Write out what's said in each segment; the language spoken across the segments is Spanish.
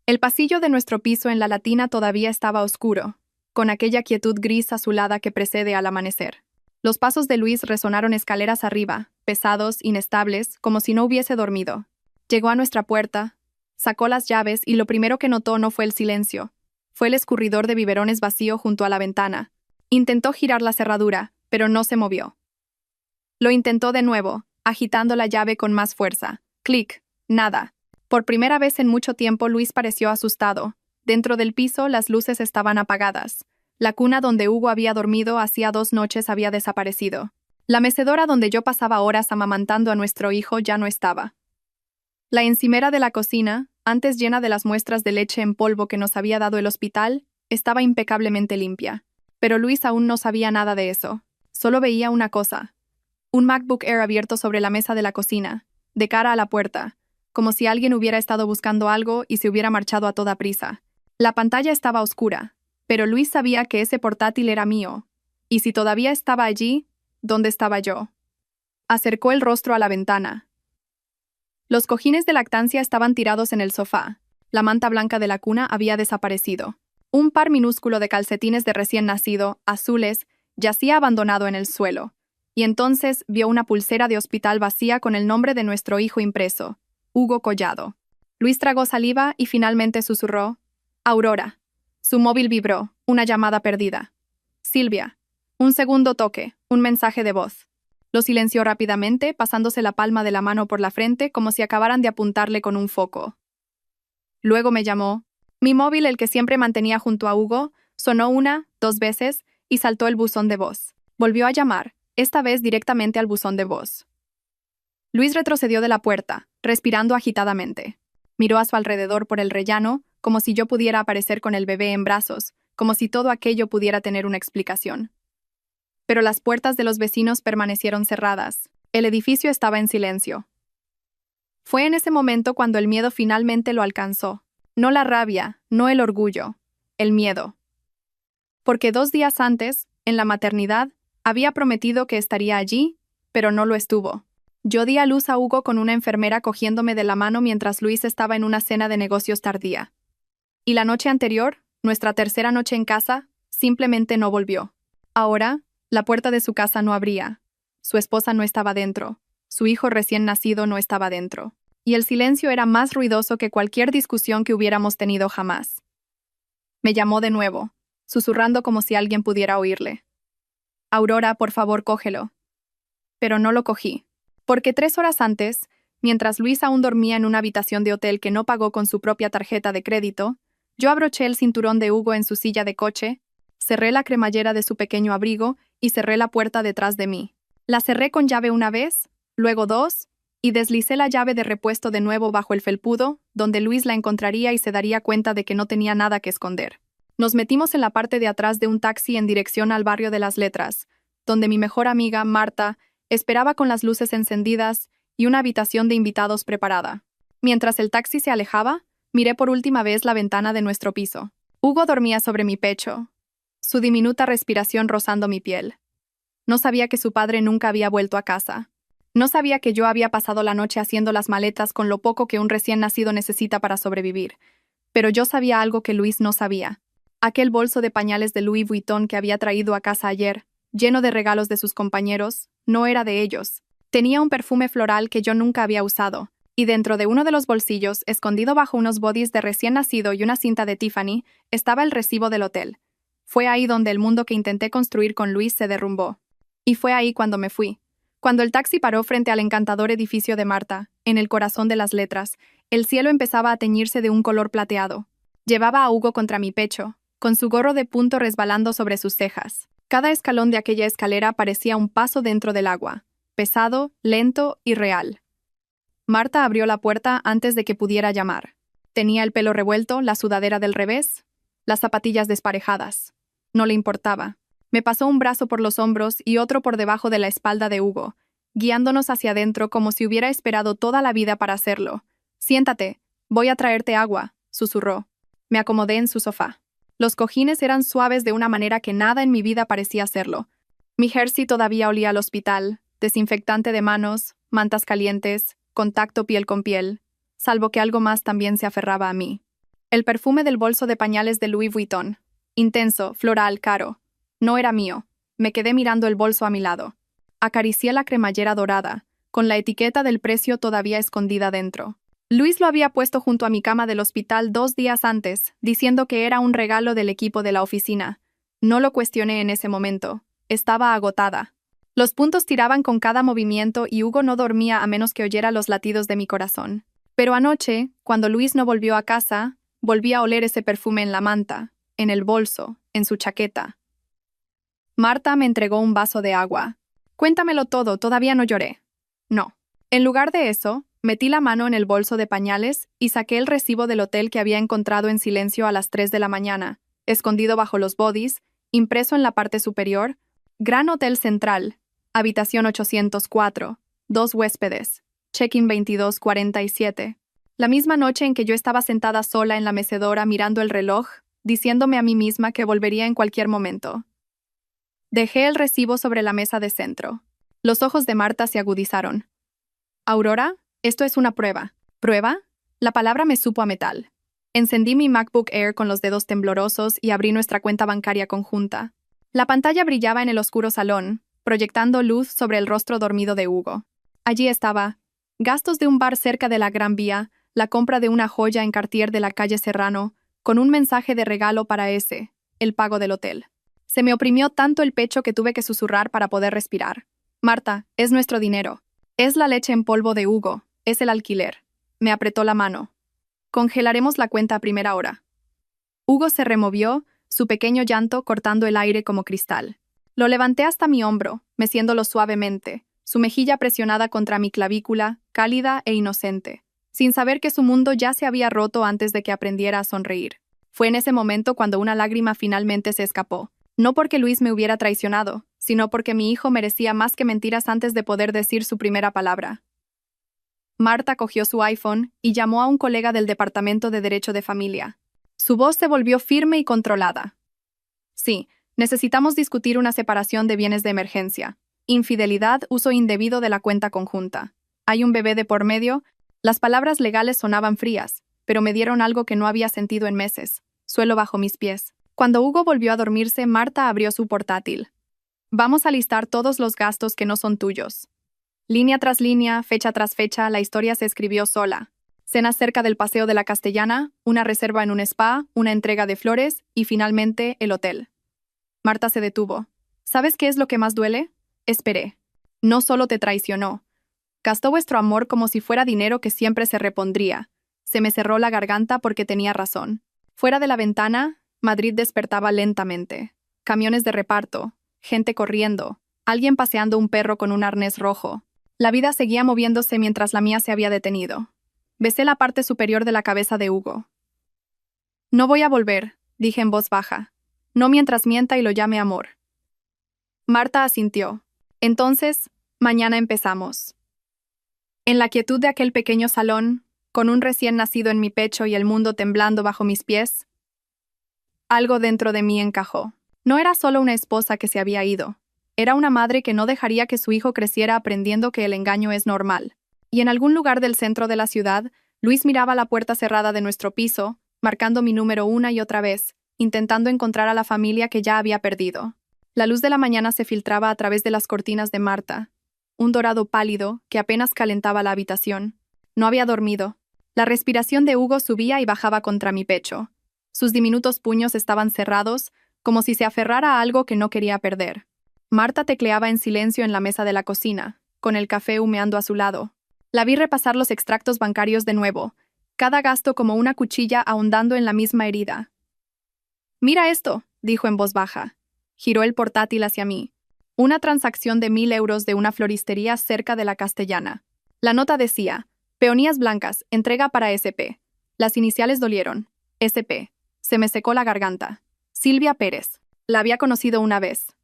El pasillo de nuestro piso en la Latina todavía estaba oscuro, con aquella quietud gris azulada que precede al amanecer. Los pasos de Luis resonaron escaleras arriba, pesados, inestables, como si no hubiese dormido. Llegó a nuestra puerta, sacó las llaves y lo primero que notó no fue el silencio. Fue el escurridor de biberones vacío junto a la ventana. Intentó girar la cerradura, pero no se movió. Lo intentó de nuevo, agitando la llave con más fuerza. Clic, nada. Por primera vez en mucho tiempo Luis pareció asustado. Dentro del piso las luces estaban apagadas. La cuna donde Hugo había dormido hacía 2 noches había desaparecido. La mecedora donde yo pasaba horas amamantando a nuestro hijo ya no estaba. La encimera de la cocina, antes llena de las muestras de leche en polvo que nos había dado el hospital, estaba impecablemente limpia. Pero Luis aún no sabía nada de eso. Solo veía una cosa. Un MacBook Air abierto sobre la mesa de la cocina, de cara a la puerta, como si alguien hubiera estado buscando algo y se hubiera marchado a toda prisa. La pantalla estaba oscura, pero Luis sabía que ese portátil era mío. Y si todavía estaba allí, ¿dónde estaba yo? Acercó el rostro a la ventana. Los cojines de lactancia estaban tirados en el sofá. La manta blanca de la cuna había desaparecido. Un par minúsculo de calcetines de recién nacido, azules, yacía abandonado en el suelo. Y entonces vio una pulsera de hospital vacía con el nombre de nuestro hijo impreso, Hugo Collado. Luis tragó saliva y finalmente susurró: Aurora. Su móvil vibró, una llamada perdida. Silvia. Un segundo toque, un mensaje de voz. Lo silenció rápidamente, pasándose la palma de la mano por la frente como si acabaran de apuntarle con un foco. Luego me llamó. Mi móvil, el que siempre mantenía junto a Hugo, sonó 1, 2 veces y saltó el buzón de voz. Volvió a llamar, esta vez directamente al buzón de voz. Luis retrocedió de la puerta, respirando agitadamente. Miró a su alrededor por el rellano, como si yo pudiera aparecer con el bebé en brazos, como si todo aquello pudiera tener una explicación. Pero las puertas de los vecinos permanecieron cerradas. El edificio estaba en silencio. Fue en ese momento cuando el miedo finalmente lo alcanzó. No la rabia, no el orgullo, el miedo. Porque 2 días antes, en la maternidad, había prometido que estaría allí, pero no lo estuvo. Yo di a luz a Hugo con una enfermera cogiéndome de la mano mientras Luis estaba en una cena de negocios tardía. Y la noche anterior, nuestra tercera noche en casa, simplemente no volvió. Ahora, la puerta de su casa no abría. Su esposa no estaba dentro. Su hijo recién nacido no estaba dentro. Y el silencio era más ruidoso que cualquier discusión que hubiéramos tenido jamás. Me llamó de nuevo, susurrando como si alguien pudiera oírle. Aurora, por favor, cógelo. Pero no lo cogí. Porque 3 horas antes, mientras Luis aún dormía en una habitación de hotel que no pagó con su propia tarjeta de crédito, yo abroché el cinturón de Hugo en su silla de coche, cerré la cremallera de su pequeño abrigo y cerré la puerta detrás de mí. La cerré con llave una vez, luego 2, y deslicé la llave de repuesto de nuevo bajo el felpudo, donde Luis la encontraría y se daría cuenta de que no tenía nada que esconder. Nos metimos en la parte de atrás de un taxi en dirección al barrio de Las Letras, donde mi mejor amiga, Marta, esperaba con las luces encendidas y una habitación de invitados preparada. Mientras el taxi se alejaba, miré por última vez la ventana de nuestro piso. Hugo dormía sobre mi pecho, su diminuta respiración rozando mi piel. No sabía que su padre nunca había vuelto a casa. No sabía que yo había pasado la noche haciendo las maletas con lo poco que un recién nacido necesita para sobrevivir. Pero yo sabía algo que Luis no sabía. Aquel bolso de pañales de Louis Vuitton que había traído a casa ayer, lleno de regalos de sus compañeros, no era de ellos. Tenía un perfume floral que yo nunca había usado, y dentro de uno de los bolsillos, escondido bajo unos bodys de recién nacido y una cinta de Tiffany, estaba el recibo del hotel. Fue ahí donde el mundo que intenté construir con Luis se derrumbó. Y fue ahí cuando me fui. Cuando el taxi paró frente al encantador edificio de Marta, en el corazón de Las Letras, el cielo empezaba a teñirse de un color plateado. Llevaba a Hugo contra mi pecho, con su gorro de punto resbalando sobre sus cejas. Cada escalón de aquella escalera parecía un paso dentro del agua, pesado, lento y real. Marta abrió la puerta antes de que pudiera llamar. Tenía el pelo revuelto, la sudadera del revés, las zapatillas desparejadas. No le importaba. Me pasó un brazo por los hombros y otro por debajo de la espalda de Hugo, guiándonos hacia adentro como si hubiera esperado toda la vida para hacerlo. Siéntate, voy a traerte agua, susurró. Me acomodé en su sofá. Los cojines eran suaves de una manera que nada en mi vida parecía serlo. Mi jersey todavía olía al hospital, desinfectante de manos, mantas calientes, contacto piel con piel, salvo que algo más también se aferraba a mí. El perfume del bolso de pañales de Louis Vuitton. Intenso, floral, caro. No era mío. Me quedé mirando el bolso a mi lado. Acaricié la cremallera dorada, con la etiqueta del precio todavía escondida dentro. Luis lo había puesto junto a mi cama del hospital 2 días antes, diciendo que era un regalo del equipo de la oficina. No lo cuestioné en ese momento. Estaba agotada. Los puntos tiraban con cada movimiento y Hugo no dormía a menos que oyera los latidos de mi corazón. Pero anoche, cuando Luis no volvió a casa, volví a oler ese perfume en la manta, en el bolso, en su chaqueta. Marta me entregó un vaso de agua. Cuéntamelo todo, todavía no lloré. No. En lugar de eso, metí la mano en el bolso de pañales y saqué el recibo del hotel que había encontrado en silencio a las 3 de la mañana, escondido bajo los bodies, impreso en la parte superior. Gran Hotel Central, habitación 804, 2 huéspedes, check-in 22:47. La misma noche en que yo estaba sentada sola en la mecedora mirando el reloj, diciéndome a mí misma que volvería en cualquier momento. Dejé el recibo sobre la mesa de centro. Los ojos de Marta se agudizaron. «Aurora, esto es una prueba». ¿Prueba? La palabra me supo a metal. Encendí mi MacBook Air con los dedos temblorosos y abrí nuestra cuenta bancaria conjunta. La pantalla brillaba en el oscuro salón, proyectando luz sobre el rostro dormido de Hugo. Allí estaba. Gastos de un bar cerca de la Gran Vía, la compra de una joya en Cartier de la calle Serrano, con un mensaje de regalo para ese, el pago del hotel. Se me oprimió tanto el pecho que tuve que susurrar para poder respirar. «Marta, es nuestro dinero. Es la leche en polvo de Hugo, es el alquiler». Me apretó la mano. «Congelaremos la cuenta a primera hora». Hugo se removió, su pequeño llanto cortando el aire como cristal. Lo levanté hasta mi hombro, meciéndolo suavemente, su mejilla presionada contra mi clavícula, cálida e inocente, sin saber que su mundo ya se había roto antes de que aprendiera a sonreír. Fue en ese momento cuando una lágrima finalmente se escapó. No porque Luis me hubiera traicionado, sino porque mi hijo merecía más que mentiras antes de poder decir su primera palabra. Marta cogió su iPhone y llamó a un colega del Departamento de Derecho de Familia. Su voz se volvió firme y controlada. «Sí, necesitamos discutir una separación de bienes de emergencia. Infidelidad, uso indebido de la cuenta conjunta. Hay un bebé de por medio». Las palabras legales sonaban frías, pero me dieron algo que no había sentido en meses. Suelo bajo mis pies. Cuando Hugo volvió a dormirse, Marta abrió su portátil. «Vamos a listar todos los gastos que no son tuyos». Línea tras línea, fecha tras fecha, la historia se escribió sola. Cenas cerca del Paseo de la Castellana, una reserva en un spa, una entrega de flores y finalmente el hotel. Marta se detuvo. «¿Sabes qué es lo que más duele?» Esperé. «No solo te traicionó. Gastó vuestro amor como si fuera dinero que siempre se repondría». Se me cerró la garganta porque tenía razón. Fuera de la ventana, Madrid despertaba lentamente. Camiones de reparto, gente corriendo, alguien paseando un perro con un arnés rojo. La vida seguía moviéndose mientras la mía se había detenido. Besé la parte superior de la cabeza de Hugo. «No voy a volver», dije en voz baja. «No mientras mienta y lo llame amor». Marta asintió. «Entonces, mañana empezamos». En la quietud de aquel pequeño salón, con un recién nacido en mi pecho y el mundo temblando bajo mis pies, algo dentro de mí encajó. No era solo una esposa que se había ido. Era una madre que no dejaría que su hijo creciera aprendiendo que el engaño es normal. Y en algún lugar del centro de la ciudad, Luis miraba la puerta cerrada de nuestro piso, marcando mi número una y otra vez, intentando encontrar a la familia que ya había perdido. La luz de la mañana se filtraba a través de las cortinas de Marta, un dorado pálido que apenas calentaba la habitación. No había dormido. La respiración de Hugo subía y bajaba contra mi pecho. Sus diminutos puños estaban cerrados, como si se aferrara a algo que no quería perder. Marta tecleaba en silencio en la mesa de la cocina, con el café humeando a su lado. La vi repasar los extractos bancarios de nuevo, cada gasto como una cuchilla ahondando en la misma herida. «Mira esto», dijo en voz baja. Giró el portátil hacia mí. Una transacción de 1.000 euros de una floristería cerca de la Castellana. La nota decía: «Peonías blancas, entrega para SP». Las iniciales dolieron. SP. Se me secó la garganta. Silvia Pérez. La había conocido una vez.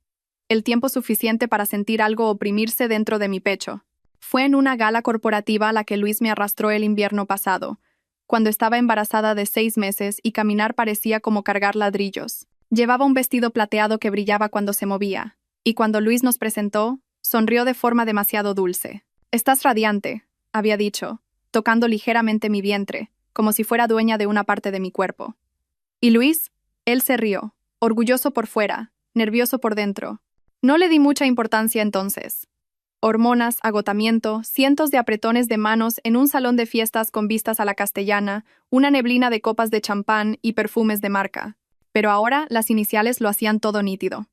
El tiempo suficiente para sentir algo oprimirse dentro de mi pecho. Fue en una gala corporativa a la que Luis me arrastró el invierno pasado, cuando estaba embarazada de 6 meses y caminar parecía como cargar ladrillos. Llevaba un vestido plateado que brillaba cuando se movía, y cuando Luis nos presentó, sonrió de forma demasiado dulce. «Estás radiante», había dicho, tocando ligeramente mi vientre, como si fuera dueña de una parte de mi cuerpo. ¿Y Luis? Él se rió, orgulloso por fuera, nervioso por dentro. No le di mucha importancia entonces. Hormonas, agotamiento, cientos de apretones de manos en un salón de fiestas con vistas a la Castellana, una neblina de copas de champán y perfumes de marca. Pero ahora las iniciales lo hacían todo nítido.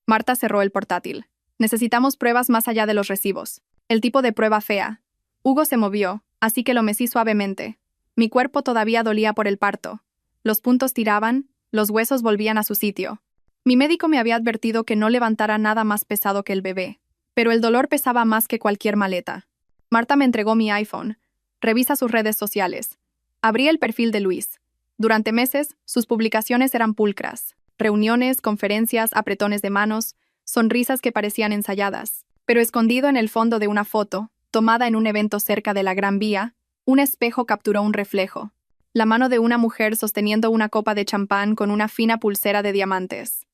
Marta cerró el portátil. Necesitamos pruebas más allá de los recibos. El tipo de prueba fea. Hugo se movió, así que lo mesí suavemente. Mi cuerpo todavía dolía por el parto. Los puntos tiraban, los huesos volvían a su sitio. Mi médico me había advertido que no levantara nada más pesado que el bebé. Pero el dolor pesaba más que cualquier maleta. Marta me entregó mi iPhone. Revisa sus redes sociales. Abrí el perfil de Luis. Durante meses, sus publicaciones eran pulcras. Reuniones, conferencias, apretones de manos, sonrisas que parecían ensayadas. Pero escondido en el fondo de una foto, tomada en un evento cerca de la Gran Vía, un espejo capturó un reflejo. La mano de una mujer sosteniendo una copa de champán con una fina pulsera de diamantes.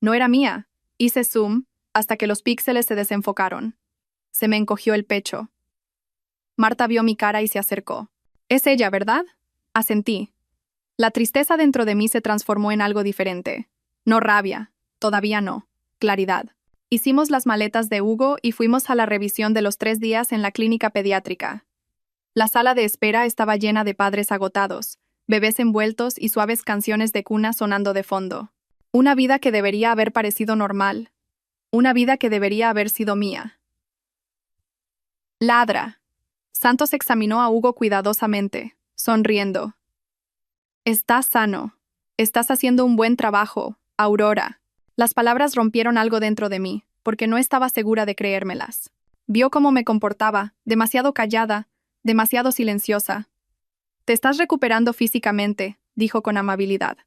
No era mía. Hice zoom hasta que los píxeles se desenfocaron. Se me encogió el pecho. Marta vio mi cara y se acercó. «Es ella, ¿verdad?» Asentí. La tristeza dentro de mí se transformó en algo diferente. No rabia, todavía no. Claridad. Hicimos las maletas de Hugo y fuimos a la revisión de los 3 días en la clínica pediátrica. La sala de espera estaba llena de padres agotados, bebés envueltos y suaves canciones de cuna sonando de fondo. Una vida que debería haber parecido normal. Una vida que debería haber sido mía. Ladra. Santos examinó a Hugo cuidadosamente, sonriendo. «Estás sano. Estás haciendo un buen trabajo, Aurora». Las palabras rompieron algo dentro de mí, porque no estaba segura de creérmelas. Vio cómo me comportaba, demasiado callada, demasiado silenciosa. «Te estás recuperando físicamente», dijo con amabilidad.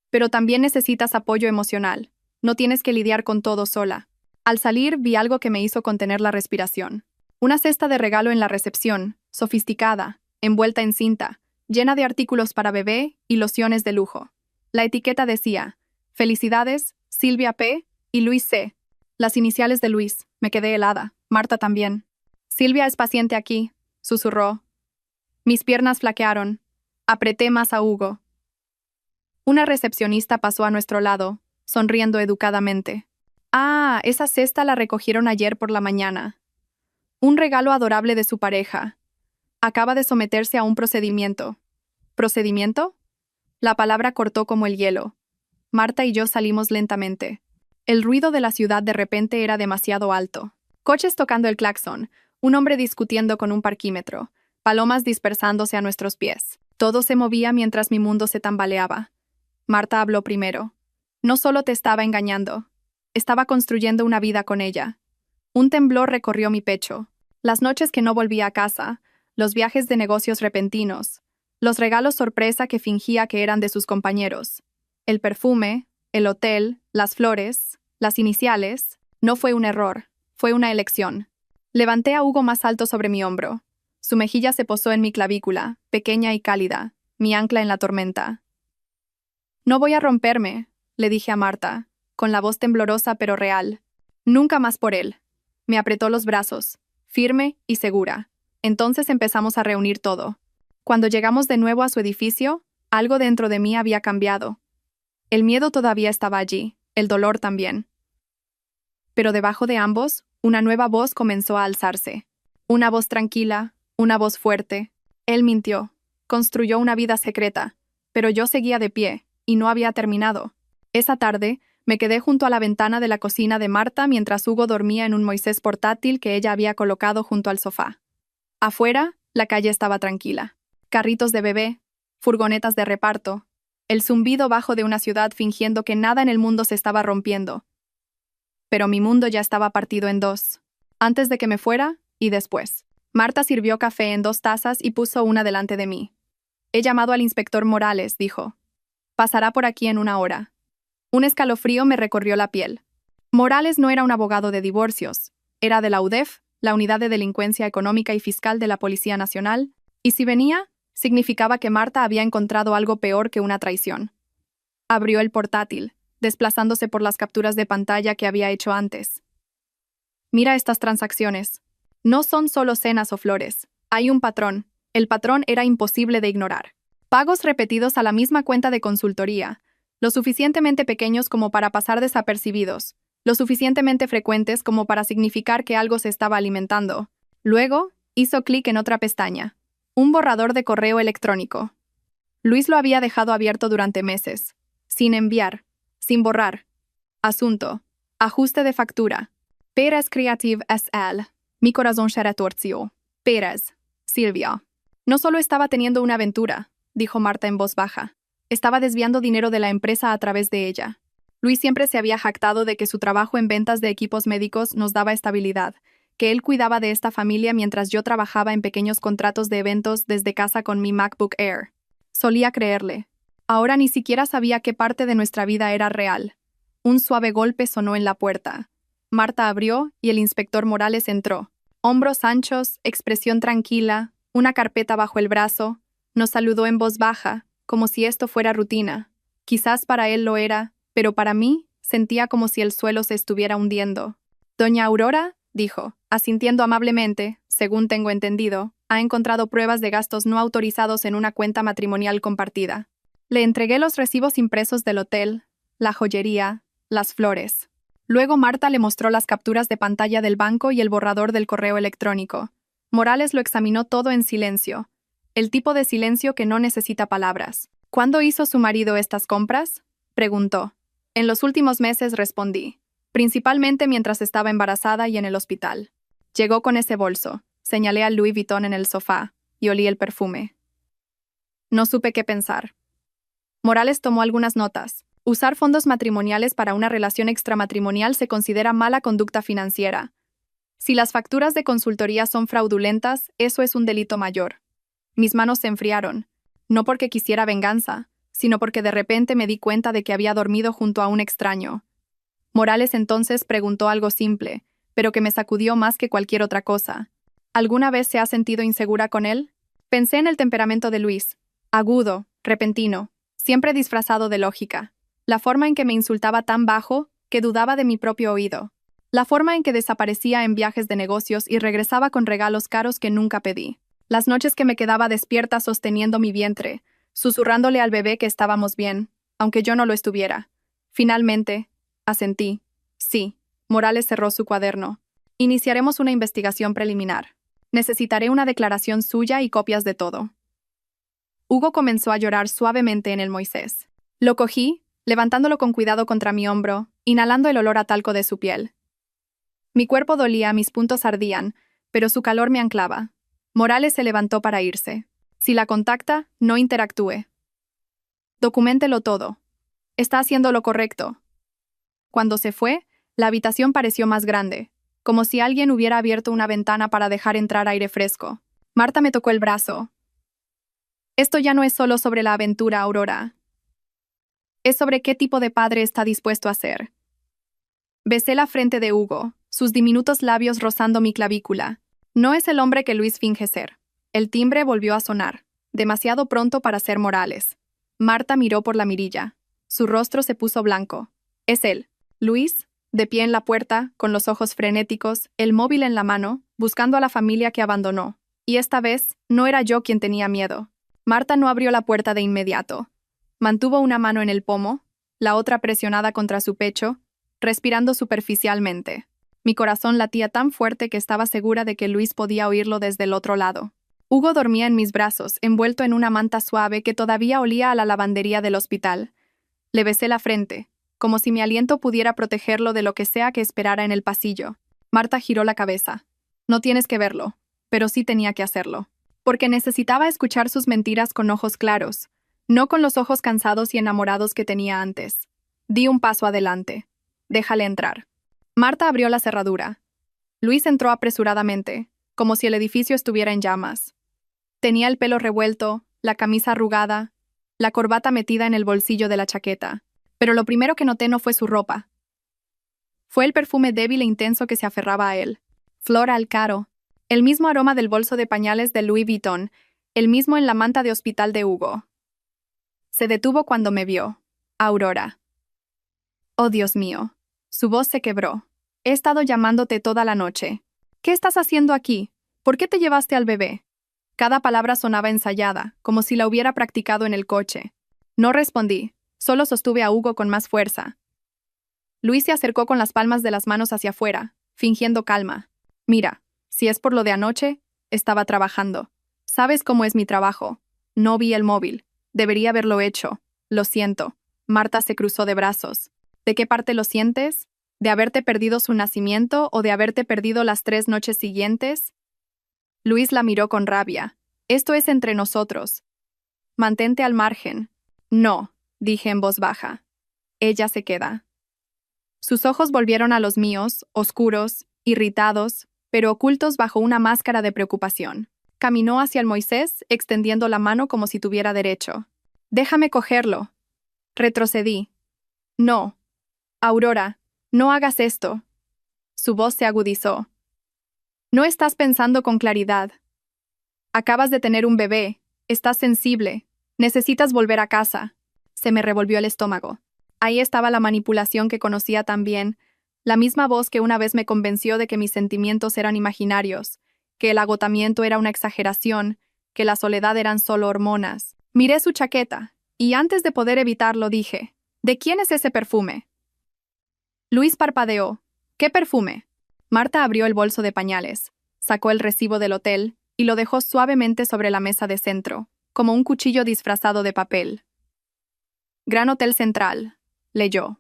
«Pero también necesitas apoyo emocional. No tienes que lidiar con todo sola». Al salir vi algo que me hizo contener la respiración. Una cesta de regalo en la recepción, sofisticada, envuelta en cinta, llena de artículos para bebé y lociones de lujo. La etiqueta decía, «Felicidades, Silvia P. y Luis C». Las iniciales de Luis. Me quedé helada. Marta también. «Silvia es paciente aquí», susurró. Mis piernas flaquearon. Apreté más a Hugo. Una recepcionista pasó a nuestro lado, sonriendo educadamente. «Ah, esa cesta la recogieron ayer por la mañana. Un regalo adorable de su pareja. Acaba de someterse a un procedimiento». ¿Procedimiento? La palabra cortó como el hielo. Marta y yo salimos lentamente. El ruido de la ciudad de repente era demasiado alto. Coches tocando el claxon, un hombre discutiendo con un parquímetro, palomas dispersándose a nuestros pies. Todo se movía mientras mi mundo se tambaleaba. Marta habló primero. «No solo te estaba engañando. Estaba construyendo una vida con ella». Un temblor recorrió mi pecho. Las noches que no volvía a casa, los viajes de negocios repentinos, los regalos sorpresa que fingía que eran de sus compañeros, el perfume, el hotel, las flores, las iniciales, no fue un error, fue una elección. Levanté a Hugo más alto sobre mi hombro. Su mejilla se posó en mi clavícula, pequeña y cálida, mi ancla en la tormenta. «No voy a romperme», le dije a Marta, con la voz temblorosa pero real. «Nunca más por él». Me apretó los brazos, firme y segura. Entonces empezamos a reunir todo. Cuando llegamos de nuevo a su edificio, algo dentro de mí había cambiado. El miedo todavía estaba allí, el dolor también. Pero debajo de ambos, una nueva voz comenzó a alzarse. Una voz tranquila, una voz fuerte. Él mintió, construyó una vida secreta, pero yo seguía de pie, y no había terminado. Esa tarde, me quedé junto a la ventana de la cocina de Marta mientras Hugo dormía en un Moisés portátil que ella había colocado junto al sofá. Afuera, la calle estaba tranquila. Carritos de bebé, furgonetas de reparto, el zumbido bajo de una ciudad fingiendo que nada en el mundo se estaba rompiendo. Pero mi mundo ya estaba partido en dos. Antes de que me fuera, y después. Marta sirvió café en 2 tazas y puso una delante de mí. «He llamado al inspector Morales», dijo. «Pasará por aquí en 1 hora». Un escalofrío me recorrió la piel. Morales no era un abogado de divorcios. Era de la UDEF, la Unidad de Delincuencia Económica y Fiscal de la Policía Nacional, y si venía, significaba que Marta había encontrado algo peor que una traición. Abrió el portátil, desplazándose por las capturas de pantalla que había hecho antes. «Mira estas transacciones. No son solo cenas o flores. Hay un patrón. El patrón era imposible de ignorar. Pagos repetidos a la misma cuenta de consultoría, lo suficientemente pequeños como para pasar desapercibidos, lo suficientemente frecuentes como para significar que algo se estaba alimentando. Luego, hizo clic en otra pestaña. Un borrador de correo electrónico. Luis lo había dejado abierto durante meses. Sin enviar. Sin borrar. Asunto. Ajuste de factura. Pérez Creative S.L. Mi corazón se retorció. Pérez. Silvia. No solo estaba teniendo una aventura, dijo Marta en voz baja. Estaba desviando dinero de la empresa a través de ella. Luis siempre se había jactado de que su trabajo en ventas de equipos médicos nos daba estabilidad, que él cuidaba de esta familia mientras yo trabajaba en pequeños contratos de eventos desde casa con mi MacBook Air. Solía creerle. Ahora ni siquiera sabía qué parte de nuestra vida era real. Un suave golpe sonó en la puerta. Marta abrió y el inspector Morales entró. Hombros anchos, expresión tranquila, una carpeta bajo el brazo. Nos saludó en voz baja, como si esto fuera rutina. Quizás para él lo era, pero para mí sentía como si el suelo se estuviera hundiendo. Doña Aurora, dijo, asintiendo amablemente, según tengo entendido, ha encontrado pruebas de gastos no autorizados en una cuenta matrimonial compartida. Le entregué los recibos impresos del hotel, la joyería, las flores. Luego Marta le mostró las capturas de pantalla del banco y el borrador del correo electrónico. Morales lo examinó todo en silencio. El tipo de silencio que no necesita palabras. ¿Cuándo hizo su marido estas compras? Preguntó. En los últimos meses, respondí. Principalmente mientras estaba embarazada y en el hospital. Llegó con ese bolso. Señalé al Louis Vuitton en el sofá y olí el perfume. No supe qué pensar. Morales tomó algunas notas. Usar fondos matrimoniales para una relación extramatrimonial se considera mala conducta financiera. Si las facturas de consultoría son fraudulentas, eso es un delito mayor. Mis manos se enfriaron, no porque quisiera venganza, sino porque de repente me di cuenta de que había dormido junto a un extraño. Morales entonces preguntó algo simple, pero que me sacudió más que cualquier otra cosa. ¿Alguna vez se ha sentido insegura con él? Pensé en el temperamento de Luis. Agudo, repentino, siempre disfrazado de lógica. La forma en que me insultaba tan bajo que dudaba de mi propio oído. La forma en que desaparecía en viajes de negocios y regresaba con regalos caros que nunca pedí. Las noches que me quedaba despierta sosteniendo mi vientre, susurrándole al bebé que estábamos bien, aunque yo no lo estuviera. Finalmente, asentí. Sí. Morales cerró su cuaderno. Iniciaremos una investigación preliminar. Necesitaré una declaración suya y copias de todo. Hugo comenzó a llorar suavemente en el Moisés. Lo cogí, levantándolo con cuidado contra mi hombro, inhalando el olor a talco de su piel. Mi cuerpo dolía, mis puntos ardían, pero su calor me anclaba. Morales se levantó para irse. Si la contacta, no interactúe. Documéntelo todo. Está haciendo lo correcto. Cuando se fue, la habitación pareció más grande, como si alguien hubiera abierto una ventana para dejar entrar aire fresco. Marta me tocó el brazo. Esto ya no es solo sobre la aventura, Aurora. Es sobre qué tipo de padre está dispuesto a ser. Besé la frente de Hugo, sus diminutos labios rozando mi clavícula. No es el hombre que Luis finge ser. El timbre volvió a sonar, demasiado pronto para ser Morales. Marta miró por la mirilla. Su rostro se puso blanco. Es él. Luis, de pie en la puerta, con los ojos frenéticos, el móvil en la mano, buscando a la familia que abandonó. Y esta vez, no era yo quien tenía miedo. Marta no abrió la puerta de inmediato. Mantuvo una mano en el pomo, la otra presionada contra su pecho, respirando superficialmente. Mi corazón latía tan fuerte que estaba segura de que Luis podía oírlo desde el otro lado. Hugo dormía en mis brazos, envuelto en una manta suave que todavía olía a la lavandería del hospital. Le besé la frente, como si mi aliento pudiera protegerlo de lo que sea que esperara en el pasillo. Marta giró la cabeza. No tienes que verlo, pero sí tenía que hacerlo. Porque necesitaba escuchar sus mentiras con ojos claros, no con los ojos cansados y enamorados que tenía antes. Di un paso adelante. Déjale entrar. Marta abrió la cerradura. Luis entró apresuradamente, como si el edificio estuviera en llamas. Tenía el pelo revuelto, la camisa arrugada, la corbata metida en el bolsillo de la chaqueta. Pero lo primero que noté no fue su ropa. Fue el perfume débil e intenso que se aferraba a él. Flor al caro. El mismo aroma del bolso de pañales de Louis Vuitton, el mismo en la manta de hospital de Hugo. Se detuvo cuando me vio. Aurora. Oh, Dios mío. Su voz se quebró. He estado llamándote toda la noche. ¿Qué estás haciendo aquí? ¿Por qué te llevaste al bebé? Cada palabra sonaba ensayada, como si la hubiera practicado en el coche. No respondí, solo sostuve a Hugo con más fuerza. Luis se acercó con las palmas de las manos hacia afuera, fingiendo calma. Mira, si es por lo de anoche, estaba trabajando. ¿Sabes cómo es mi trabajo? No vi el móvil. Debería haberlo hecho. Lo siento. Marta se cruzó de brazos. ¿De qué parte lo sientes? ¿De haberte perdido su nacimiento o de haberte perdido las 3 noches siguientes? Luis la miró con rabia. Esto es entre nosotros. Mantente al margen. No, dije en voz baja. Ella se queda. Sus ojos volvieron a los míos, oscuros, irritados, pero ocultos bajo una máscara de preocupación. Caminó hacia el Moisés, extendiendo la mano como si tuviera derecho. Déjame cogerlo. Retrocedí. No. Aurora, no hagas esto. Su voz se agudizó. No estás pensando con claridad. Acabas de tener un bebé, estás sensible, necesitas volver a casa. Se me revolvió el estómago. Ahí estaba la manipulación que conocía tan bien, la misma voz que una vez me convenció de que mis sentimientos eran imaginarios, que el agotamiento era una exageración, que la soledad eran solo hormonas. Miré su chaqueta, y antes de poder evitarlo dije, ¿de quién es ese perfume? Luis parpadeó. ¿Qué perfume? Marta abrió el bolso de pañales, sacó el recibo del hotel y lo dejó suavemente sobre la mesa de centro, como un cuchillo disfrazado de papel. Gran Hotel Central, leyó.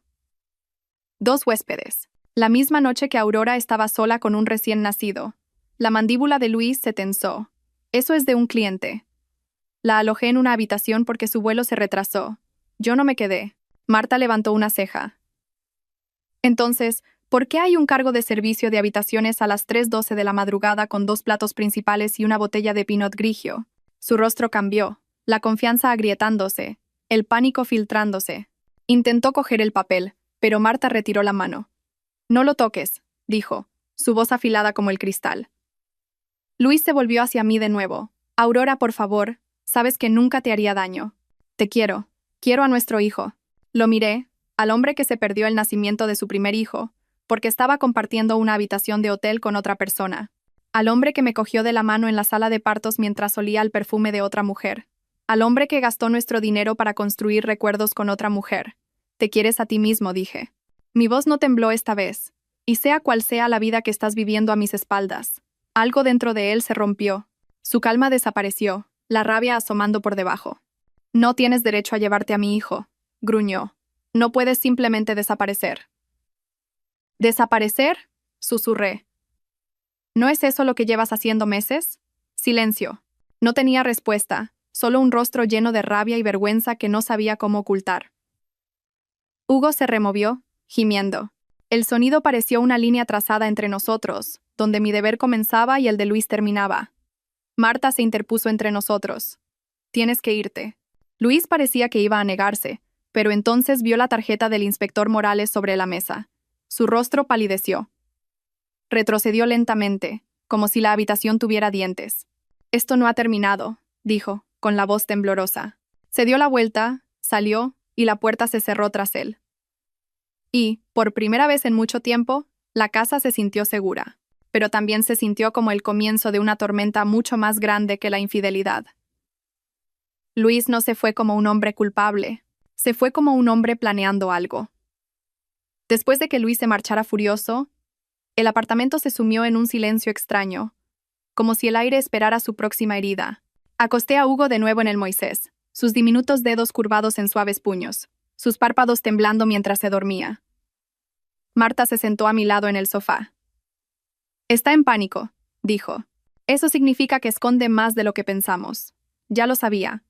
2 huéspedes. La misma noche que Aurora estaba sola con un recién nacido. La mandíbula de Luis se tensó. Eso es de un cliente. La alojé en una habitación porque su vuelo se retrasó. Yo no me quedé. Marta levantó una ceja. Entonces, ¿por qué hay un cargo de servicio de habitaciones a las 3:12 de la madrugada con 2 platos principales y una botella de Pinot Grigio? Su rostro cambió, la confianza agrietándose, el pánico filtrándose. Intentó coger el papel, pero Marta retiró la mano. No lo toques, dijo, su voz afilada como el cristal. Luis se volvió hacia mí de nuevo. Aurora, por favor, sabes que nunca te haría daño. Te quiero. Quiero a nuestro hijo. Lo miré, al hombre que se perdió el nacimiento de su primer hijo, porque estaba compartiendo una habitación de hotel con otra persona. Al hombre que me cogió de la mano en la sala de partos mientras olía el perfume de otra mujer. Al hombre que gastó nuestro dinero para construir recuerdos con otra mujer. Te quieres a ti mismo, dije. Mi voz no tembló esta vez. Y sea cual sea la vida que estás viviendo a mis espaldas. Algo dentro de él se rompió. Su calma desapareció, la rabia asomando por debajo. No tienes derecho a llevarte a mi hijo, gruñó. No puedes simplemente desaparecer. ¿Desaparecer? Susurré. ¿No es eso lo que llevas haciendo meses? Silencio. No tenía respuesta, solo un rostro lleno de rabia y vergüenza que no sabía cómo ocultar. Hugo se removió, gimiendo. El sonido pareció una línea trazada entre nosotros, donde mi deber comenzaba y el de Luis terminaba. Marta se interpuso entre nosotros. Tienes que irte. Luis parecía que iba a negarse, pero entonces vio la tarjeta del inspector Morales sobre la mesa. Su rostro palideció. Retrocedió lentamente, como si la habitación tuviera dientes. Esto no ha terminado, dijo, con la voz temblorosa. Se dio la vuelta, salió, y la puerta se cerró tras él. Y, por primera vez en mucho tiempo, la casa se sintió segura, pero también se sintió como el comienzo de una tormenta mucho más grande que la infidelidad. Luis no se fue como un hombre culpable, se fue como un hombre planeando algo. Después de que Luis se marchara furioso, el apartamento se sumió en un silencio extraño, como si el aire esperara su próxima herida. Acosté a Hugo de nuevo en el Moisés, sus diminutos dedos curvados en suaves puños, sus párpados temblando mientras se dormía. Marta se sentó a mi lado en el sofá. Está en pánico, dijo. Eso significa que esconde más de lo que pensamos. Ya lo sabía.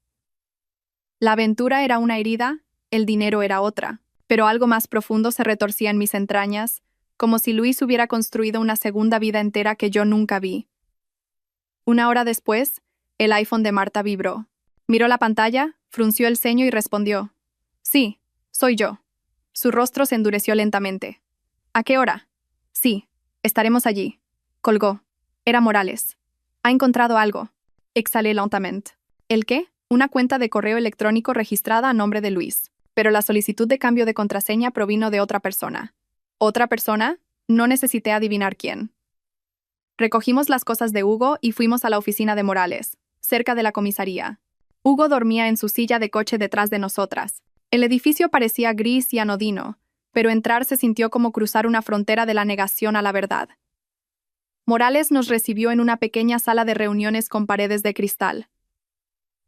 La aventura era una herida, el dinero era otra, pero algo más profundo se retorcía en mis entrañas, como si Luis hubiera construido una segunda vida entera que yo nunca vi. 1 hora después, el iPhone de Marta vibró. Miró la pantalla, frunció el ceño y respondió. Sí, soy yo. Su rostro se endureció lentamente. ¿A qué hora? Sí, estaremos allí. Colgó. Era Morales. ¿Ha encontrado algo? Exhalé lentamente. ¿El qué? Una cuenta de correo electrónico registrada a nombre de Luis. Pero la solicitud de cambio de contraseña provino de otra persona. ¿Otra persona? No necesité adivinar quién. Recogimos las cosas de Hugo y fuimos a la oficina de Morales. cerca de la comisaría. Hugo dormía en su silla de coche detrás de nosotras. El edificio parecía gris y anodino, pero entrar se sintió como cruzar una frontera de la negación a la verdad. Morales nos recibió en una pequeña sala de reuniones con paredes de cristal.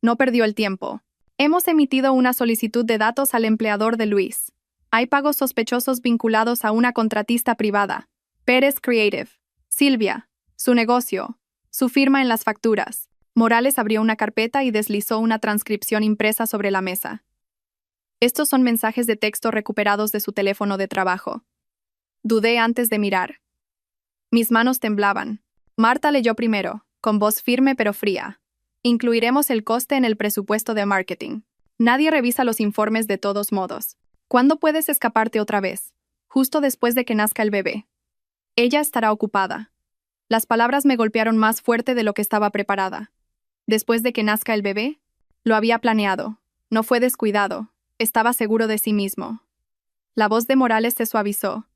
No perdió el tiempo. Hemos emitido una solicitud de datos al empleador de Luis. Hay pagos sospechosos vinculados a una contratista privada. Pérez Creative. Silvia. Su negocio. Su firma en las facturas. Morales abrió una carpeta y deslizó una transcripción impresa sobre la mesa. Estos son mensajes de texto recuperados de su teléfono de trabajo. Dudé antes de mirar. Mis manos temblaban. Marta leyó primero, con voz firme pero fría. Incluiremos el coste en el presupuesto de marketing. Nadie revisa los informes de todos modos. ¿Cuándo puedes escaparte otra vez? Justo después de que nazca el bebé. Ella estará ocupada. Las palabras me golpearon más fuerte de lo que estaba preparada. Después de que nazca el bebé, lo había planeado. No fue descuidado. Estaba seguro de sí mismo. La voz de Morales se suavizó.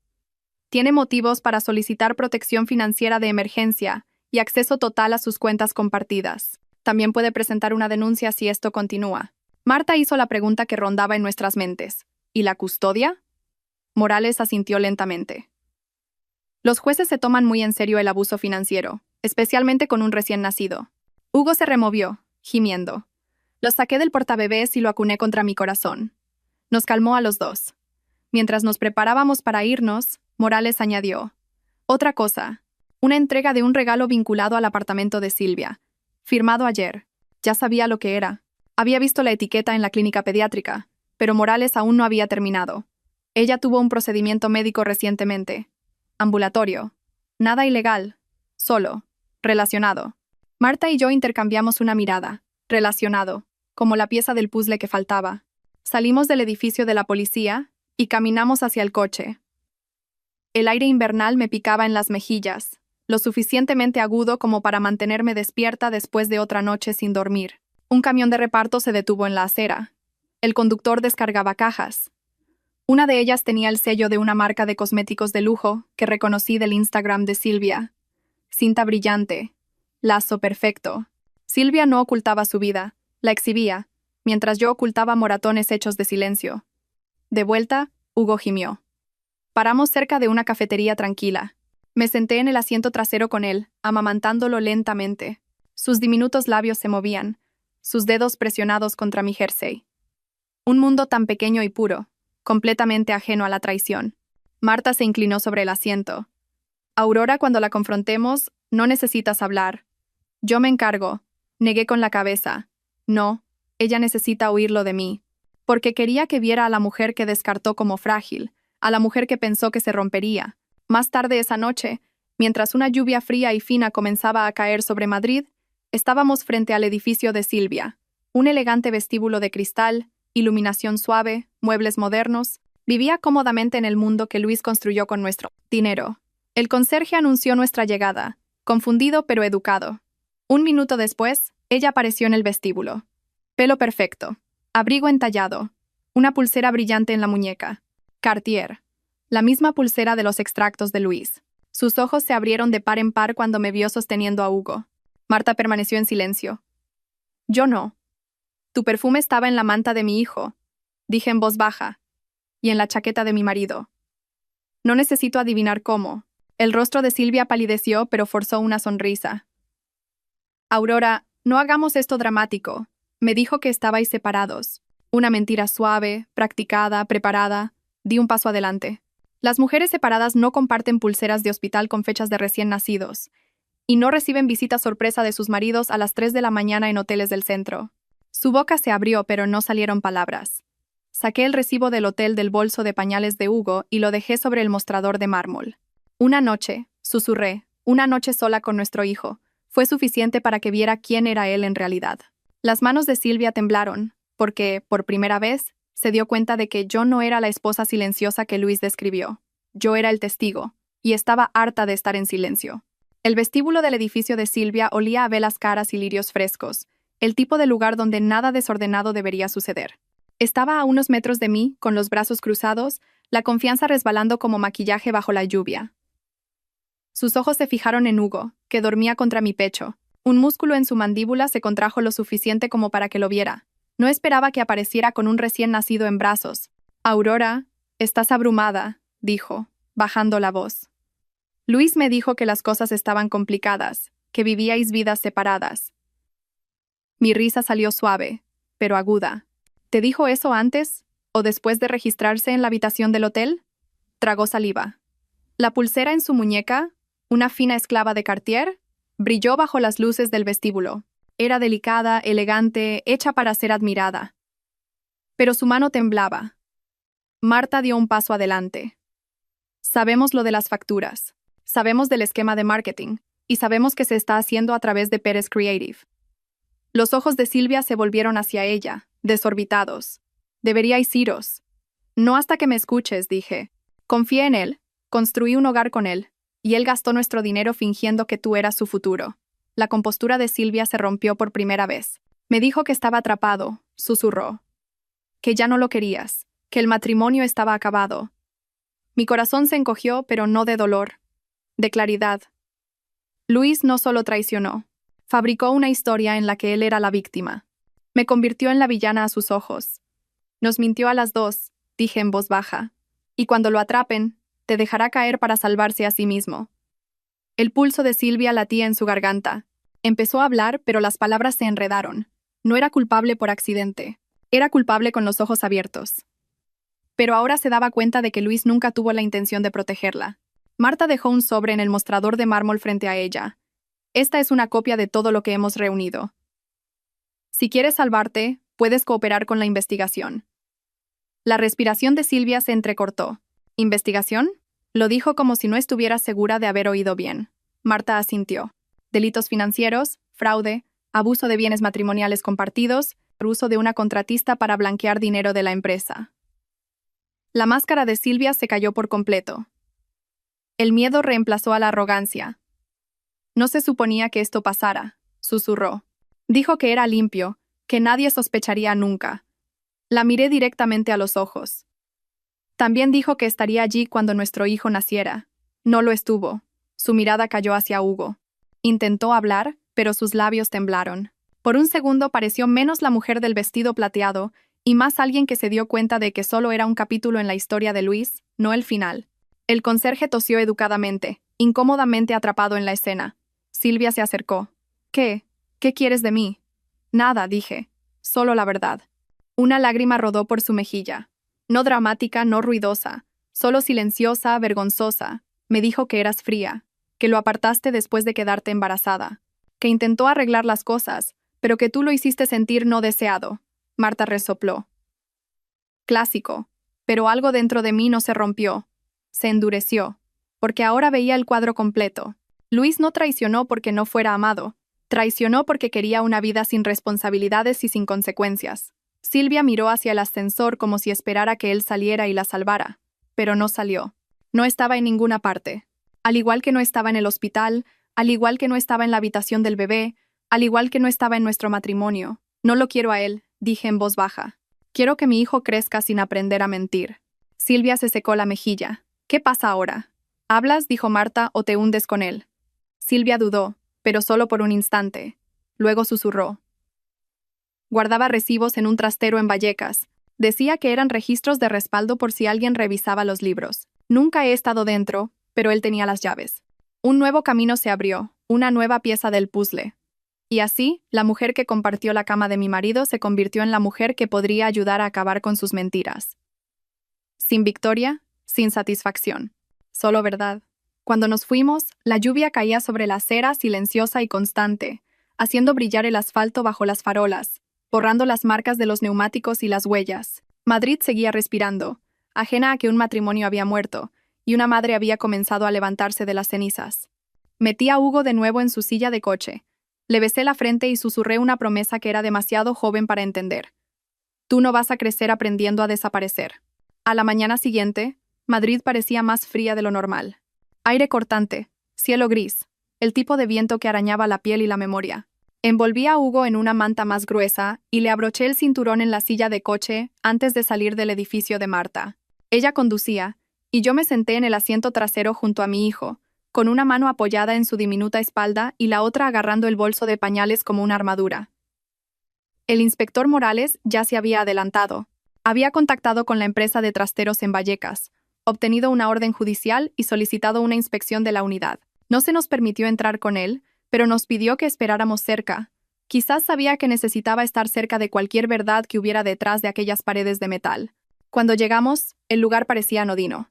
Tiene motivos para solicitar protección financiera de emergencia y acceso total a sus cuentas compartidas. También puede presentar una denuncia si esto continúa. Marta hizo la pregunta que rondaba en nuestras mentes. ¿Y la custodia? Morales asintió lentamente. Los jueces se toman muy en serio el abuso financiero, especialmente con un recién nacido. Hugo se removió, gimiendo. Lo saqué del portabebés y lo acuné contra mi corazón. Nos calmó a los dos. Mientras nos preparábamos para irnos, Morales añadió: otra cosa, una entrega de un regalo vinculado al apartamento de Silvia, firmado ayer. Ya sabía lo que era. Había visto la etiqueta en la clínica pediátrica, pero Morales aún no había terminado. Ella tuvo un procedimiento médico recientemente. Ambulatorio. Nada ilegal. Solo. Relacionado. Marta y yo intercambiamos una mirada. Relacionado. Como la pieza del puzzle que faltaba. Salimos del edificio de la policía y caminamos hacia el coche. El aire invernal me picaba en las mejillas, lo suficientemente agudo como para mantenerme despierta después de otra noche sin dormir. Un camión de reparto se detuvo en la acera. El conductor descargaba cajas. Una de ellas tenía el sello de una marca de cosméticos de lujo que reconocí del Instagram de Silvia. Cinta brillante. Lazo perfecto. Silvia no ocultaba su vida, la exhibía, mientras yo ocultaba moratones hechos de silencio. De vuelta, Hugo gimió. Paramos cerca de una cafetería tranquila. Me senté en el asiento trasero con él, amamantándolo lentamente. Sus diminutos labios se movían, sus dedos presionados contra mi jersey. Un mundo tan pequeño y puro, completamente ajeno a la traición. Marta se inclinó sobre el asiento. Aurora, cuando la confrontemos, no necesitas hablar. Yo me encargo. Negué con la cabeza. No, ella necesita oírlo de mí. Porque quería que viera a la mujer que descartó como frágil, a la mujer que pensó que se rompería. Más tarde esa noche, mientras una lluvia fría y fina comenzaba a caer sobre Madrid, estábamos frente al edificio de Silvia. Un elegante vestíbulo de cristal, iluminación suave, muebles modernos. Vivía cómodamente en el mundo que Luis construyó con nuestro dinero. El conserje anunció nuestra llegada, confundido pero educado. Un minuto después, ella apareció en el vestíbulo. Pelo perfecto, abrigo entallado, una pulsera brillante en la muñeca. Cartier, la misma pulsera de los extractos de Luis. Sus ojos se abrieron de par en par cuando me vio sosteniendo a Hugo. Marta permaneció en silencio. Yo no. Tu perfume estaba en la manta de mi hijo, dije en voz baja, y en la chaqueta de mi marido. No necesito adivinar cómo. El rostro de Silvia palideció, pero forzó una sonrisa. Aurora, no hagamos esto dramático. Me dijo que estabais separados. Una mentira suave, practicada, preparada. Di un paso adelante. Las mujeres separadas no comparten pulseras de hospital con fechas de recién nacidos, y no reciben visita sorpresa de sus maridos a las 3 de la mañana en hoteles del centro. Su boca se abrió, pero no salieron palabras. Saqué el recibo del hotel del bolso de pañales de Hugo y lo dejé sobre el mostrador de mármol. Una noche, susurré, una noche sola con nuestro hijo, fue suficiente para que viera quién era él en realidad. Las manos de Silvia temblaron, porque, por primera vez, se dio cuenta de que yo no era la esposa silenciosa que Luis describió. Yo era el testigo, y estaba harta de estar en silencio. El vestíbulo del edificio de Silvia olía a velas caras y lirios frescos, el tipo de lugar donde nada desordenado debería suceder. Estaba a unos metros de mí, con los brazos cruzados, la confianza resbalando como maquillaje bajo la lluvia. Sus ojos se fijaron en Hugo, que dormía contra mi pecho. Un músculo en su mandíbula se contrajo lo suficiente como para que lo viera. No esperaba que apareciera con un recién nacido en brazos. «Aurora, estás abrumada», dijo, bajando la voz. Luis me dijo que las cosas estaban complicadas, que vivíais vidas separadas. Mi risa salió suave, pero aguda. ¿Te dijo eso antes o después de registrarse en la habitación del hotel? Tragó saliva. La pulsera en su muñeca, una fina esclava de Cartier, brilló bajo las luces del vestíbulo. Era delicada, elegante, hecha para ser admirada. Pero su mano temblaba. Marta dio un paso adelante. Sabemos lo de las facturas. Sabemos del esquema de marketing. Y sabemos que se está haciendo a través de Pérez Creative. Los ojos de Silvia se volvieron hacia ella, desorbitados. Deberíais iros. No hasta que me escuches, dije. Confié en él, construí un hogar con él, y él gastó nuestro dinero fingiendo que tú eras su futuro. La compostura de Silvia se rompió por primera vez. Me dijo que estaba atrapado, susurró. Que ya no lo querías, que el matrimonio estaba acabado. Mi corazón se encogió, pero no de dolor, de claridad. Luis no solo traicionó, fabricó una historia en la que él era la víctima. Me convirtió en la villana a sus ojos. Nos mintió a las dos, dije en voz baja. Y cuando lo atrapen, te dejará caer para salvarse a sí mismo. El pulso de Silvia latía en su garganta. Empezó a hablar, pero las palabras se enredaron. No era culpable por accidente. Era culpable con los ojos abiertos. Pero ahora se daba cuenta de que Luis nunca tuvo la intención de protegerla. Marta dejó un sobre en el mostrador de mármol frente a ella. Esta es una copia de todo lo que hemos reunido. Si quieres salvarte, puedes cooperar con la investigación. La respiración de Silvia se entrecortó. ¿Investigación? Lo dijo como si no estuviera segura de haber oído bien. Marta asintió. Delitos financieros, fraude, abuso de bienes matrimoniales compartidos, uso de una contratista para blanquear dinero de la empresa. La máscara de Silvia se cayó por completo. El miedo reemplazó a la arrogancia. No se suponía que esto pasara, susurró. Dijo que era limpio, que nadie sospecharía nunca. La miré directamente a los ojos. También dijo que estaría allí cuando nuestro hijo naciera. No lo estuvo. Su mirada cayó hacia Hugo. Intentó hablar, pero sus labios temblaron. Por un segundo pareció menos la mujer del vestido plateado y más alguien que se dio cuenta de que solo era un capítulo en la historia de Luis, no el final. El conserje tosió educadamente, incómodamente atrapado en la escena. Silvia se acercó. ¿Qué? ¿Qué quieres de mí? Nada, dije. Solo la verdad. Una lágrima rodó por su mejilla. No dramática, no ruidosa, solo silenciosa, vergonzosa. Me dijo que eras fría, que lo apartaste después de quedarte embarazada, que intentó arreglar las cosas, pero que tú lo hiciste sentir no deseado. Marta resopló. Clásico. Pero algo dentro de mí no se rompió. Se endureció, porque ahora veía el cuadro completo. Luis no traicionó porque no fuera amado. Traicionó porque quería una vida sin responsabilidades y sin consecuencias. Silvia miró hacia el ascensor como si esperara que él saliera y la salvara, pero no salió. No estaba en ninguna parte. Al igual que no estaba en el hospital, al igual que no estaba en la habitación del bebé, al igual que no estaba en nuestro matrimonio. No lo quiero a él, dije en voz baja. Quiero que mi hijo crezca sin aprender a mentir. Silvia se secó la mejilla. ¿Qué pasa ahora? ¿Hablas, dijo Marta, o te hundes con él? Silvia dudó, pero solo por un instante. Luego susurró. Guardaba recibos en un trastero en Vallecas. Decía que eran registros de respaldo por si alguien revisaba los libros. Nunca he estado dentro, pero él tenía las llaves. Un nuevo camino se abrió, una nueva pieza del puzzle. Y así, la mujer que compartió la cama de mi marido se convirtió en la mujer que podría ayudar a acabar con sus mentiras. Sin victoria, sin satisfacción. Solo verdad. Cuando nos fuimos, la lluvia caía sobre la acera silenciosa y constante, haciendo brillar el asfalto bajo las farolas, borrando las marcas de los neumáticos y las huellas. Madrid seguía respirando, ajena a que un matrimonio había muerto, y una madre había comenzado a levantarse de las cenizas. Metí a Hugo de nuevo en su silla de coche. Le besé la frente y susurré una promesa que era demasiado joven para entender. Tú no vas a crecer aprendiendo a desaparecer. A la mañana siguiente, Madrid parecía más fría de lo normal. Aire cortante, cielo gris, el tipo de viento que arañaba la piel y la memoria. Envolví a Hugo en una manta más gruesa y le abroché el cinturón en la silla de coche antes de salir del edificio de Marta. Ella conducía, y yo me senté en el asiento trasero junto a mi hijo, con una mano apoyada en su diminuta espalda y la otra agarrando el bolso de pañales como una armadura. El inspector Morales ya se había adelantado. Había contactado con la empresa de trasteros en Vallecas, obtenido una orden judicial y solicitado una inspección de la unidad. No se nos permitió entrar con él, pero nos pidió que esperáramos cerca. Quizás sabía que necesitaba estar cerca de cualquier verdad que hubiera detrás de aquellas paredes de metal. Cuando llegamos, el lugar parecía anodino.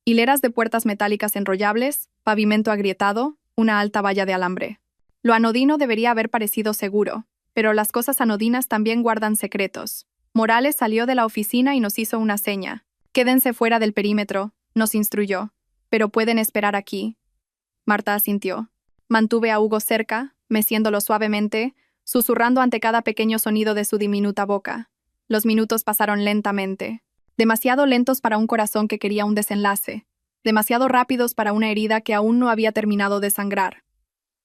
Hileras de puertas metálicas enrollables, pavimento agrietado, una alta valla de alambre. Lo anodino debería haber parecido seguro, pero las cosas anodinas también guardan secretos. Morales salió de la oficina y nos hizo una seña. «Quédense fuera del perímetro», nos instruyó. «Pero pueden esperar aquí». Marta asintió. Mantuve a Hugo cerca, meciéndolo suavemente, susurrando ante cada pequeño sonido de su diminuta boca. Los minutos pasaron lentamente. Demasiado lentos para un corazón que quería un desenlace. Demasiado rápidos para una herida que aún no había terminado de sangrar.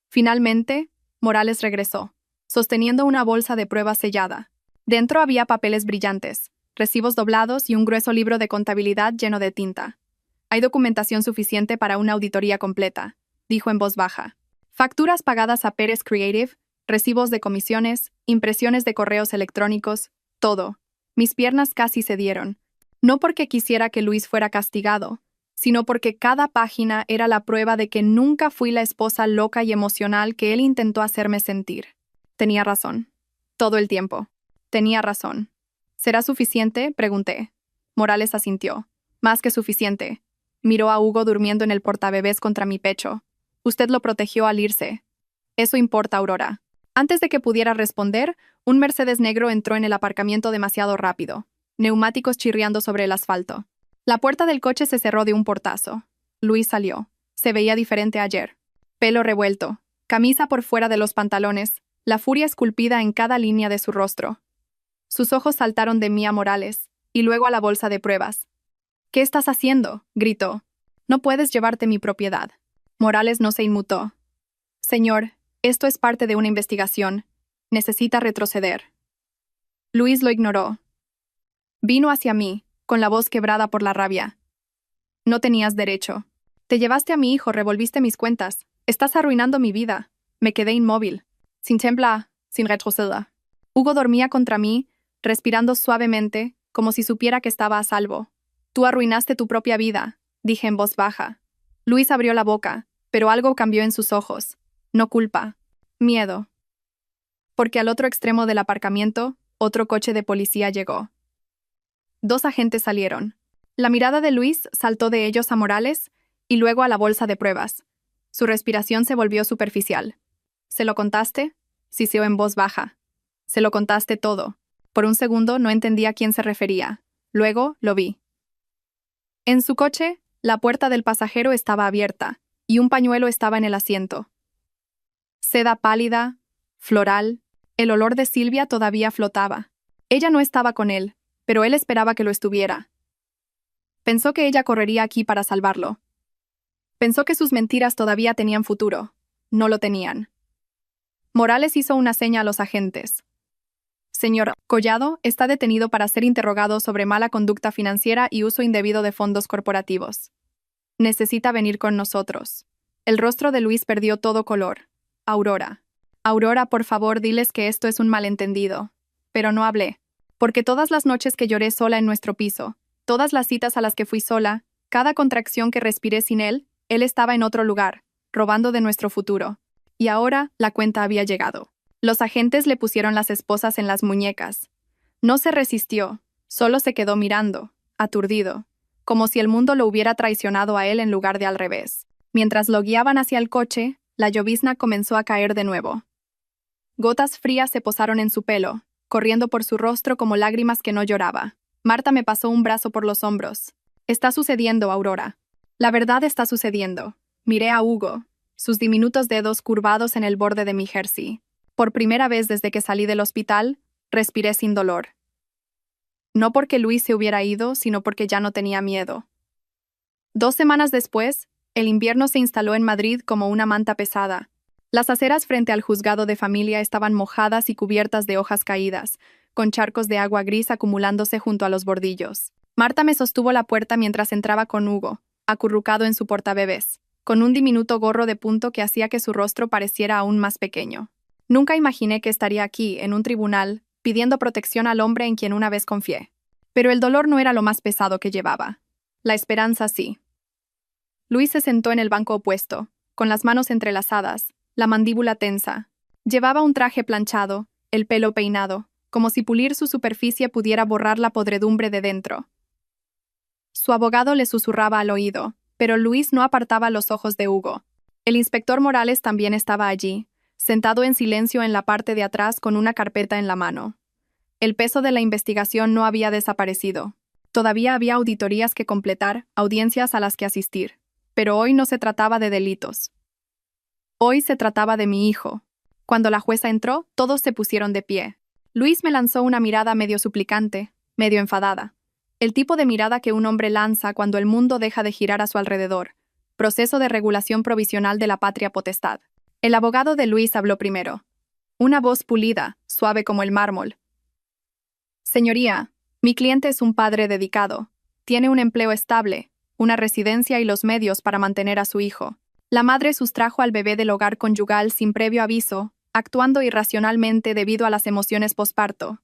Finalmente, Morales regresó, sosteniendo una bolsa de pruebas sellada. Dentro había papeles brillantes, recibos doblados y un grueso libro de contabilidad lleno de tinta. «Hay documentación suficiente para una auditoría completa», dijo en voz baja. «Facturas pagadas a Pérez Creative, recibos de comisiones, impresiones de correos electrónicos, todo». Mis piernas casi cedieron. No porque quisiera que Luis fuera castigado, sino porque cada página era la prueba de que nunca fui la esposa loca y emocional que él intentó hacerme sentir. Tenía razón. Todo el tiempo. Tenía razón. «¿Será suficiente?», pregunté. Morales asintió. «Más que suficiente». Miró a Hugo durmiendo en el portabebés contra mi pecho. «Usted lo protegió al irse». «Eso importa, Aurora». Antes de que pudiera responder, un Mercedes negro entró en el aparcamiento demasiado rápido, neumáticos chirriando sobre el asfalto. La puerta del coche se cerró de un portazo. Luis salió. Se veía diferente ayer. Pelo revuelto, camisa por fuera de los pantalones, la furia esculpida en cada línea de su rostro. Sus ojos saltaron de mí a Morales, y luego a la bolsa de pruebas. «¿Qué estás haciendo?», gritó. «No puedes llevarte mi propiedad». Morales no se inmutó. «Señor, esto es parte de una investigación. Necesita retroceder». Luis lo ignoró. Vino hacia mí, con la voz quebrada por la rabia. «No tenías derecho. Te llevaste a mi hijo, revolviste mis cuentas. Estás arruinando mi vida». Me quedé inmóvil, sin temblar, sin retroceder. Hugo dormía contra mí, respirando suavemente, como si supiera que estaba a salvo. «Tú arruinaste tu propia vida», dije en voz baja. Luis abrió la boca, pero algo cambió en sus ojos. No culpa, miedo. Porque al otro extremo del aparcamiento, otro coche de policía llegó. 2 agentes salieron. La mirada de Luis saltó de ellos a Morales y luego a la bolsa de pruebas. Su respiración se volvió superficial. «¿Se lo contaste?», siseó en voz baja. «Se lo contaste todo». Por un segundo no entendía a quién se refería. Luego lo vi. En su coche, la puerta del pasajero estaba abierta y un pañuelo estaba en el asiento. Seda pálida, floral, el olor de Silvia todavía flotaba. Ella no estaba con él, pero él esperaba que lo estuviera. Pensó que ella correría aquí para salvarlo. Pensó que sus mentiras todavía tenían futuro. No lo tenían. Morales hizo una seña a los agentes. «Señor Collado está detenido para ser interrogado sobre mala conducta financiera y uso indebido de fondos corporativos. Necesita venir con nosotros». El rostro de Luis perdió todo color. «Aurora. Aurora, por favor, diles que esto es un malentendido». Pero no hablé. Porque todas las noches que lloré sola en nuestro piso, todas las citas a las que fui sola, cada contracción que respiré sin él estaba en otro lugar, robando de nuestro futuro. Y ahora la cuenta había llegado. Los agentes le pusieron las esposas en las muñecas. No se resistió, solo se quedó mirando, aturdido, como si el mundo lo hubiera traicionado a él en lugar de al revés. Mientras lo guiaban hacia el coche, la llovizna comenzó a caer de nuevo. Gotas frías se posaron en su pelo, corriendo por su rostro como lágrimas que no lloraba. Marta me pasó un brazo por los hombros. «Está sucediendo, Aurora. La verdad está sucediendo». Miré a Hugo, sus diminutos dedos curvados en el borde de mi jersey. Por primera vez desde que salí del hospital, respiré sin dolor. No porque Luis se hubiera ido, sino porque ya no tenía miedo. 2 semanas después, el invierno se instaló en Madrid como una manta pesada. Las aceras frente al juzgado de familia estaban mojadas y cubiertas de hojas caídas, con charcos de agua gris acumulándose junto a los bordillos. Marta me sostuvo la puerta mientras entraba con Hugo, acurrucado en su portabebés. con un diminuto gorro de punto que hacía que su rostro pareciera aún más pequeño. Nunca imaginé que estaría aquí, en un tribunal, pidiendo protección al hombre en quien una vez confié. Pero el dolor no era lo más pesado que llevaba. La esperanza sí. Luis se sentó en el banco opuesto, con las manos entrelazadas, la mandíbula tensa. Llevaba un traje planchado, el pelo peinado, como si pulir su superficie pudiera borrar la podredumbre de dentro. Su abogado le susurraba al oído, pero Luis no apartaba los ojos de Hugo. El inspector Morales también estaba allí, sentado en silencio en la parte de atrás con una carpeta en la mano. El peso de la investigación no había desaparecido. Todavía había auditorías que completar, audiencias a las que asistir. Pero hoy no se trataba de delitos. Hoy se trataba de mi hijo. Cuando la jueza entró, todos se pusieron de pie. Luis me lanzó una mirada medio suplicante, medio enfadada. El tipo de mirada que un hombre lanza cuando el mundo deja de girar a su alrededor. Proceso de regulación provisional de la patria potestad. El abogado de Luis habló primero. Una voz pulida, suave como el mármol. Señoría, mi cliente es un padre dedicado. Tiene un empleo estable, una residencia y los medios para mantener a su hijo. La madre sustrajo al bebé del hogar conyugal sin previo aviso, actuando irracionalmente debido a las emociones posparto.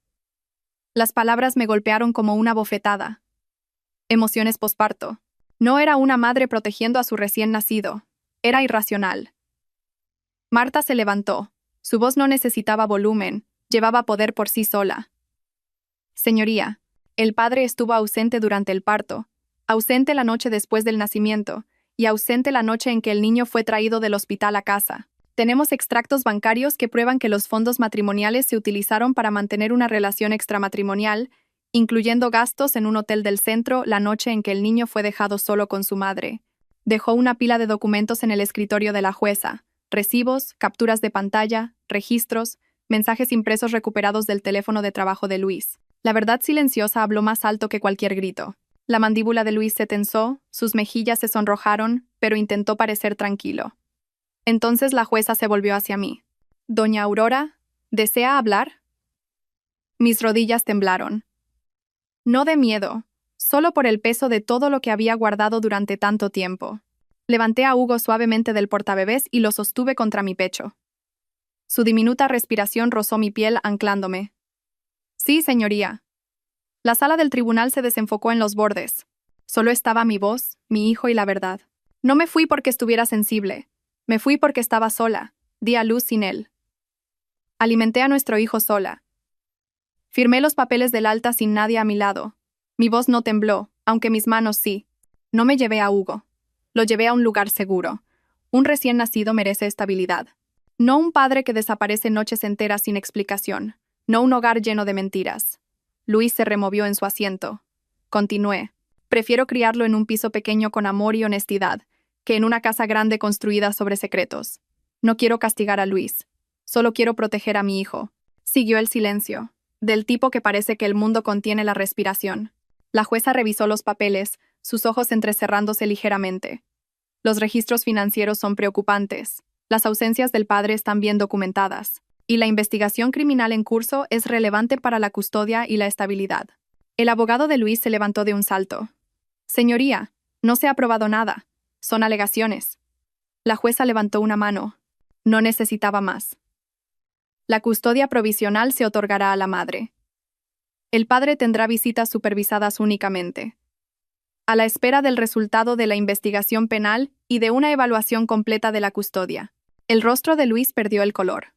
Las palabras me golpearon como una bofetada. Emociones posparto. No era una madre protegiendo a su recién nacido. Era irracional. Marta se levantó. Su voz no necesitaba volumen, llevaba poder por sí sola. Señoría, el padre estuvo ausente durante el parto, ausente la noche después del nacimiento, y ausente la noche en que el niño fue traído del hospital a casa. Tenemos extractos bancarios que prueban que los fondos matrimoniales se utilizaron para mantener una relación extramatrimonial, incluyendo gastos en un hotel del centro la noche en que el niño fue dejado solo con su madre. Dejó una pila de documentos en el escritorio de la jueza, recibos, capturas de pantalla, registros, mensajes impresos recuperados del teléfono de trabajo de Luis. La verdad silenciosa habló más alto que cualquier grito. La mandíbula de Luis se tensó, sus mejillas se sonrojaron, pero intentó parecer tranquilo. Entonces la jueza se volvió hacia mí. «Doña Aurora, ¿desea hablar?» Mis rodillas temblaron. No de miedo, solo por el peso de todo lo que había guardado durante tanto tiempo. Levanté a Hugo suavemente del portabebés y lo sostuve contra mi pecho. Su diminuta respiración rozó mi piel anclándome. «Sí, señoría». La sala del tribunal se desenfocó en los bordes. Solo estaba mi voz, mi hijo y la verdad. No me fui porque estuviera sensible. Me fui porque estaba sola. Di a luz sin él. Alimenté a nuestro hijo sola. Firmé los papeles del alta sin nadie a mi lado. Mi voz no tembló, aunque mis manos sí. No me llevé a Hugo. Lo llevé a un lugar seguro. Un recién nacido merece estabilidad. No un padre que desaparece noches enteras sin explicación. No un hogar lleno de mentiras. Luis se removió en su asiento. Continué. Prefiero criarlo en un piso pequeño con amor y honestidad, que en una casa grande construida sobre secretos. No quiero castigar a Luis. Solo quiero proteger a mi hijo. Siguió el silencio, del tipo que parece que el mundo contiene la respiración. La jueza revisó los papeles, sus ojos entrecerrándose ligeramente. Los registros financieros son preocupantes. Las ausencias del padre están bien documentadas. Y la investigación criminal en curso es relevante para la custodia y la estabilidad. El abogado de Luis se levantó de un salto. Señoría, no se ha probado nada. Son alegaciones. La jueza levantó una mano. No necesitaba más. La custodia provisional se otorgará a la madre. El padre tendrá visitas supervisadas únicamente. A la espera del resultado de la investigación penal y de una evaluación completa de la custodia. El rostro de Luis perdió el color.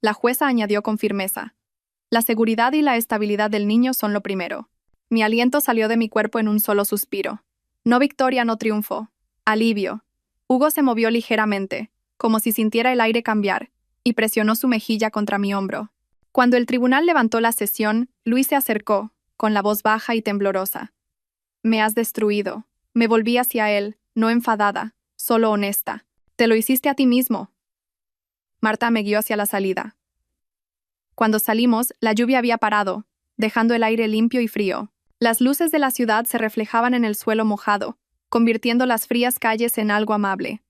La jueza añadió con firmeza. La seguridad y la estabilidad del niño son lo primero. Mi aliento salió de mi cuerpo en un solo suspiro. No victoria, no triunfo. Alivio. Hugo se movió ligeramente, como si sintiera el aire cambiar, y presionó su mejilla contra mi hombro. Cuando el tribunal levantó la sesión, Luis se acercó, con la voz baja y temblorosa. Me has destruido. Me volví hacia él, no enfadada, solo honesta. Te lo hiciste a ti mismo. Marta me guió hacia la salida. Cuando salimos, la lluvia había parado, dejando el aire limpio y frío. Las luces de la ciudad se reflejaban en el suelo mojado, convirtiendo las frías calles en algo amable.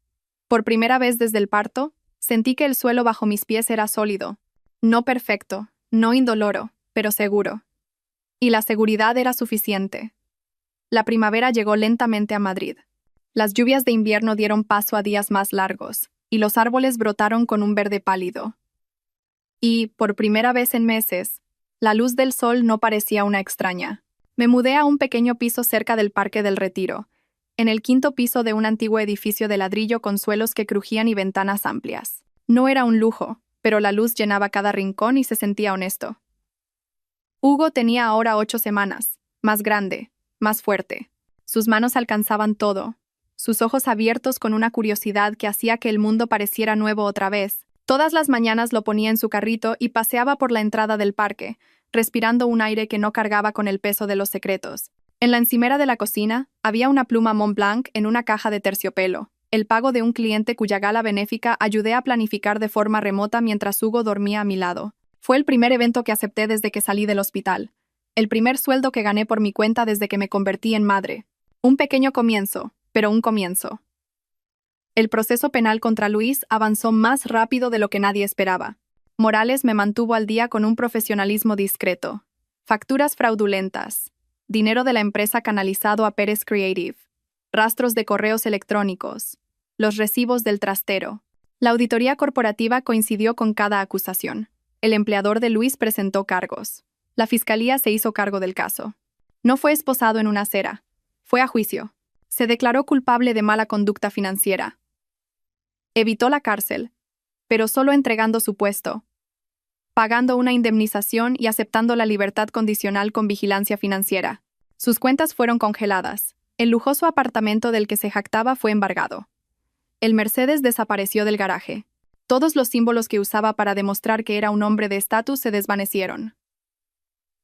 Por primera vez desde el parto, sentí que el suelo bajo mis pies era sólido. No perfecto, no indoloro, pero seguro. Y la seguridad era suficiente. La primavera llegó lentamente a Madrid. Las lluvias de invierno dieron paso a días más largos, y los árboles brotaron con un verde pálido. Y, por primera vez en meses, la luz del sol no parecía una extraña. Me mudé a un pequeño piso cerca del Parque del Retiro, en el quinto piso de un antiguo edificio de ladrillo con suelos que crujían y ventanas amplias. No era un lujo, pero la luz llenaba cada rincón y se sentía honesto. Hugo tenía ahora 8 semanas, más grande, más fuerte. Sus manos alcanzaban todo, sus ojos abiertos con una curiosidad que hacía que el mundo pareciera nuevo otra vez. Todas las mañanas lo ponía en su carrito y paseaba por la entrada del parque, respirando un aire que no cargaba con el peso de los secretos. En la encimera de la cocina había una pluma Montblanc en una caja de terciopelo, el pago de un cliente cuya gala benéfica ayudé a planificar de forma remota mientras Hugo dormía a mi lado. Fue el primer evento que acepté desde que salí del hospital. El primer sueldo que gané por mi cuenta desde que me convertí en madre. Un pequeño comienzo, pero un comienzo. El proceso penal contra Luis avanzó más rápido de lo que nadie esperaba. Morales me mantuvo al día con un profesionalismo discreto. Facturas fraudulentas. Dinero de la empresa canalizado a Pérez Creative. Rastros de correos electrónicos. Los recibos del trastero. La auditoría corporativa coincidió con cada acusación. El empleador de Luis presentó cargos. La fiscalía se hizo cargo del caso. No fue esposado en una acera. Fue a juicio. Se declaró culpable de mala conducta financiera. Evitó la cárcel, pero solo entregando su puesto, pagando una indemnización y aceptando la libertad condicional con vigilancia financiera. Sus cuentas fueron congeladas. El lujoso apartamento del que se jactaba fue embargado. El Mercedes desapareció del garaje. Todos los símbolos que usaba para demostrar que era un hombre de estatus se desvanecieron.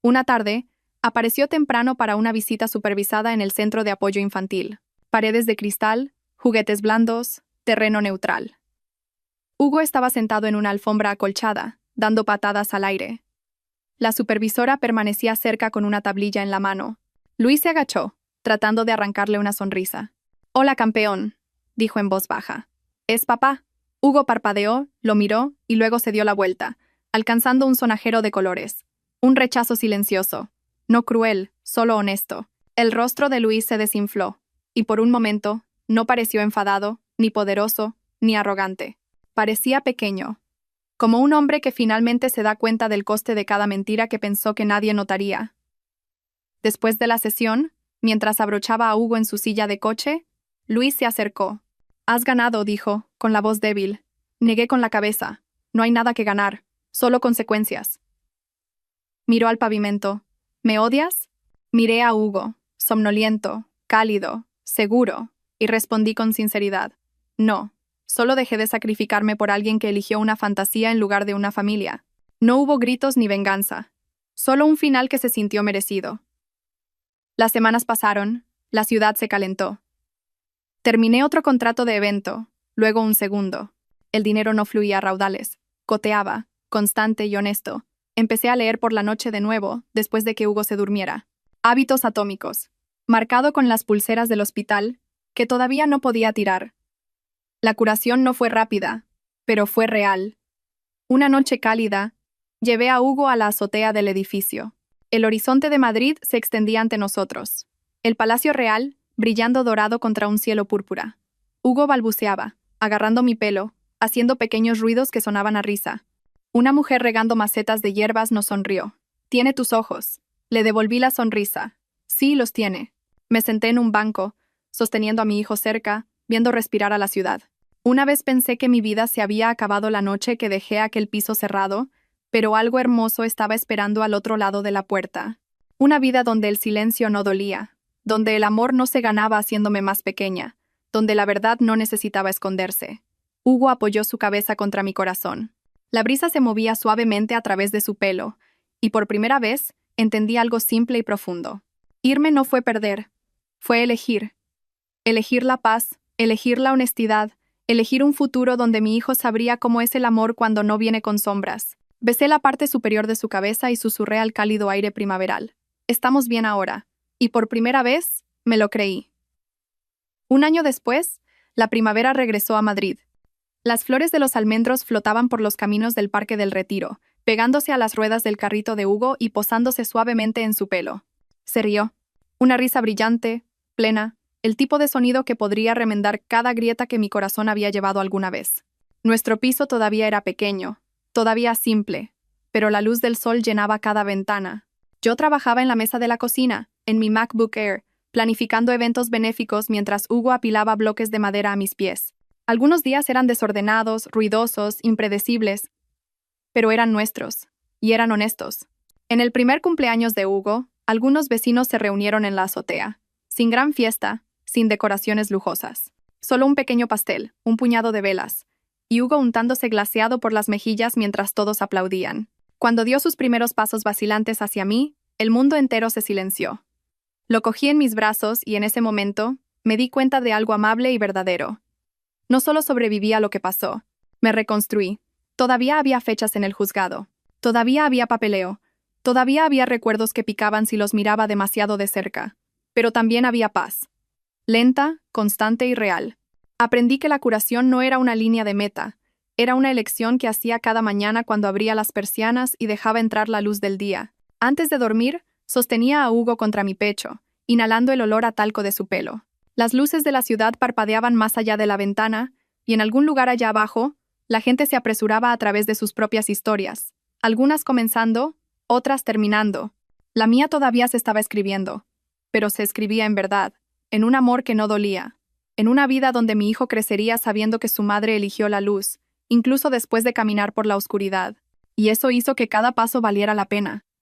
Una tarde, apareció temprano para una visita supervisada en el centro de apoyo infantil. Paredes de cristal, juguetes blandos, terreno neutral. Hugo estaba sentado en una alfombra acolchada, dando patadas al aire. La supervisora permanecía cerca con una tablilla en la mano. Luis se agachó, tratando de arrancarle una sonrisa. «Hola, campeón», dijo en voz baja. «¿Es papá?» Hugo parpadeó, lo miró y luego se dio la vuelta, alcanzando un sonajero de colores. Un rechazo silencioso. No cruel, solo honesto. El rostro de Luis se desinfló, y por un momento, no pareció enfadado, ni poderoso, ni arrogante. Parecía pequeño, como un hombre que finalmente se da cuenta del coste de cada mentira que pensó que nadie notaría. Después de la sesión, mientras abrochaba a Hugo en su silla de coche, Luis se acercó. «Has ganado», dijo, con la voz débil. Negué con la cabeza. «No hay nada que ganar, solo consecuencias». Miró al pavimento. «¿Me odias?» Miré a Hugo, somnoliento, cálido, seguro, y respondí con sinceridad. «No. Solo dejé de sacrificarme por alguien que eligió una fantasía en lugar de una familia». No hubo gritos ni venganza. Solo un final que se sintió merecido. Las semanas pasaron, la ciudad se calentó. Terminé otro contrato de evento, luego un segundo. El dinero no fluía a raudales. Coteaba, constante y honesto. Empecé a leer por la noche de nuevo, después de que Hugo se durmiera. Hábitos atómicos. Marcado con las pulseras del hospital, que todavía no podía tirar. La curación no fue rápida, pero fue real. Una noche cálida, llevé a Hugo a la azotea del edificio. El horizonte de Madrid se extendía ante nosotros. El Palacio Real, brillando dorado contra un cielo púrpura. Hugo balbuceaba, agarrando mi pelo, haciendo pequeños ruidos que sonaban a risa. Una mujer regando macetas de hierbas nos sonrió. «Tiene tus ojos». Le devolví la sonrisa. «Sí, los tiene». Me senté en un banco, sosteniendo a mi hijo cerca, viendo respirar a la ciudad. Una vez pensé que mi vida se había acabado la noche que dejé aquel piso cerrado, pero algo hermoso estaba esperando al otro lado de la puerta. Una vida donde el silencio no dolía, donde el amor no se ganaba haciéndome más pequeña, donde la verdad no necesitaba esconderse. Hugo apoyó su cabeza contra mi corazón. La brisa se movía suavemente a través de su pelo, y por primera vez entendí algo simple y profundo. Irme no fue perder, fue elegir. Elegir la paz, elegir la honestidad, elegir un futuro donde mi hijo sabría cómo es el amor cuando no viene con sombras. Besé la parte superior de su cabeza y susurré al cálido aire primaveral. «Estamos bien ahora». Y por primera vez, me lo creí. Un año después, la primavera regresó a Madrid. Las flores de los almendros flotaban por los caminos del Parque del Retiro, pegándose a las ruedas del carrito de Hugo y posándose suavemente en su pelo. Se rió. Una risa brillante, plena, el tipo de sonido que podría remendar cada grieta que mi corazón había llevado alguna vez. Nuestro piso todavía era pequeño, todavía simple, pero la luz del sol llenaba cada ventana. Yo trabajaba en la mesa de la cocina, en mi MacBook Air, planificando eventos benéficos mientras Hugo apilaba bloques de madera a mis pies. Algunos días eran desordenados, ruidosos, impredecibles, pero eran nuestros, y eran honestos. En el primer cumpleaños de Hugo, algunos vecinos se reunieron en la azotea, sin gran fiesta, sin decoraciones lujosas. Solo un pequeño pastel, un puñado de velas, y Hugo untándose glaseado por las mejillas mientras todos aplaudían. Cuando dio sus primeros pasos vacilantes hacia mí, el mundo entero se silenció. Lo cogí en mis brazos y en ese momento me di cuenta de algo amable y verdadero. No solo sobreviví a lo que pasó, me reconstruí. Todavía había fechas en el juzgado. Todavía había papeleo. Todavía había recuerdos que picaban si los miraba demasiado de cerca. Pero también había paz. Lenta, constante y real. Aprendí que la curación no era una línea de meta. Era una elección que hacía cada mañana cuando abría las persianas y dejaba entrar la luz del día. Antes de dormir, sostenía a Hugo contra mi pecho, inhalando el olor a talco de su pelo. Las luces de la ciudad parpadeaban más allá de la ventana, y en algún lugar allá abajo, la gente se apresuraba a través de sus propias historias, algunas comenzando, otras terminando. La mía todavía se estaba escribiendo, pero se escribía en verdad, en un amor que no dolía, en una vida donde mi hijo crecería sabiendo que su madre eligió la luz, incluso después de caminar por la oscuridad, y eso hizo que cada paso valiera la pena.